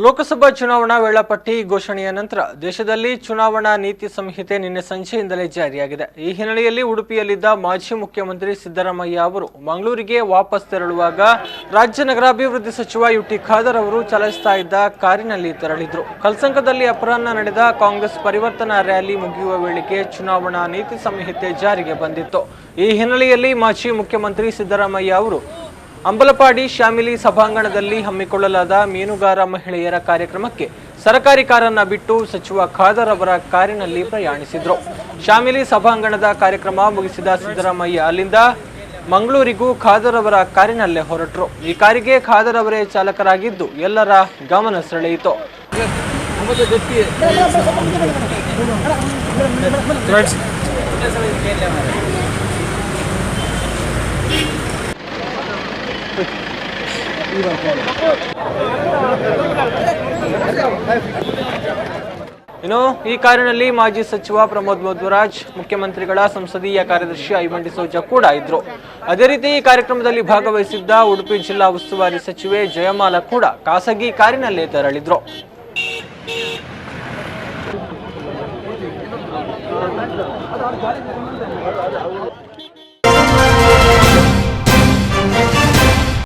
ಲೋಕಸಭಾ ಚುನಾವಣಾ ವೇಳಾಪಟ್ಟಿ ಘೋಷಣೆಯ ನಂತರ ದೇಶದಲ್ಲಿ ಚುನಾವಣಾ ನೀತಿ ಸಂಹಿತೆ ನಿನ್ನೆ ಸಂಜೆಯಿಂದಲೇ ಜಾರಿಯಾಗಿದೆ. ಈ ಹಿನ್ನೆಲೆಯಲ್ಲಿ ಉಡುಪಿಯಲ್ಲಿದ್ದ ಮಾಜಿ ಮುಖ್ಯಮಂತ್ರಿ ಸಿದ್ದರಾಮಯ್ಯ ಅವರು ಮಂಗಳೂರಿಗೆ ವಾಪಸ್ ತೆರಳುವಾಗ ರಾಜ್ಯ ನಗರಾಭಿವೃದ್ಧಿ ಸಚಿವ ಯುಟಿ ಖಾದರ್ ಅವರು ಚಲಾಯಿಸ್ತಾ ಇದ್ದ ಕಾರಿನಲ್ಲಿ ತೆರಳಿದ್ರು. ಕಲ್ಸಂಕದಲ್ಲಿ ಅಪರಾಹ್ನ ನಡೆದ ಕಾಂಗ್ರೆಸ್ ಪರಿವರ್ತನಾ ರ್ಯಾಲಿ ಮುಗಿಯುವ ವೇಳೆಗೆ ಚುನಾವಣಾ ನೀತಿ ಸಂಹಿತೆ ಜಾರಿಗೆ ಬಂದಿತ್ತು. ಈ ಹಿನ್ನೆಲೆಯಲ್ಲಿ ಮಾಜಿ ಮುಖ್ಯಮಂತ್ರಿ ಸಿದ್ದರಾಮಯ್ಯ ಅವರು ಅಂಬಲಪಾಡಿ ಶ್ಯಾಮಿಲಿ ಸಭಾಂಗಣದಲ್ಲಿ ಹಮ್ಮಿಕೊಳ್ಳಲಾದ ಮೀನುಗಾರ ಮಹಿಳೆಯರ ಕಾರ್ಯಕ್ರಮಕ್ಕೆ ಸರಕಾರಿ ಕಾರನ್ನ ಬಿಟ್ಟು ಸಚಿವ ಖಾದರ್ ಅವರ ಕಾರಿನಲ್ಲಿ ಪ್ರಯಾಣಿಸಿದ್ರು. ಶ್ಯಾಮಿಲಿ ಸಭಾಂಗಣದ ಕಾರ್ಯಕ್ರಮ ಮುಗಿಸಿದ ಸಿದ್ದರಾಮಯ್ಯ ಅಲ್ಲಿಂದ ಮಂಗಳೂರಿಗೂ ಖಾದರ್ ಅವರ ಕಾರಿನಲ್ಲೇ ಹೊರಟರು. ಈ ಕಾರಿಗೆ ಖಾದರ್ ಅವರೇ ಚಾಲಕರಾಗಿದ್ದು ಎಲ್ಲರ ಗಮನ ಸೆಳೆಯಿತು. ಇನ್ನು ಈ ಕಾರಿನಲ್ಲಿ ಮಾಜಿ ಸಚಿವ ಪ್ರಮೋದ್ ಮಧ್ವರಾಜ್, ಮುಖ್ಯಮಂತ್ರಿಗಳ ಸಂಸದೀಯ ಕಾರ್ಯದರ್ಶಿ ಐಮಂಡಿ ಸೋಜಾ ಕೂಡ ಇದ್ರು. ಅದೇ ರೀತಿ ಈ ಕಾರ್ಯಕ್ರಮದಲ್ಲಿ ಭಾಗವಹಿಸಿದ್ದ ಉಡುಪಿ ಜಿಲ್ಲಾ ಉಸ್ತುವಾರಿ ಸಚಿವೆ ಜಯಮಾಲ ಕೂಡ ಖಾಸಗಿ ಕಾರಿನಲ್ಲೇ ತೆರಳಿದ್ರು.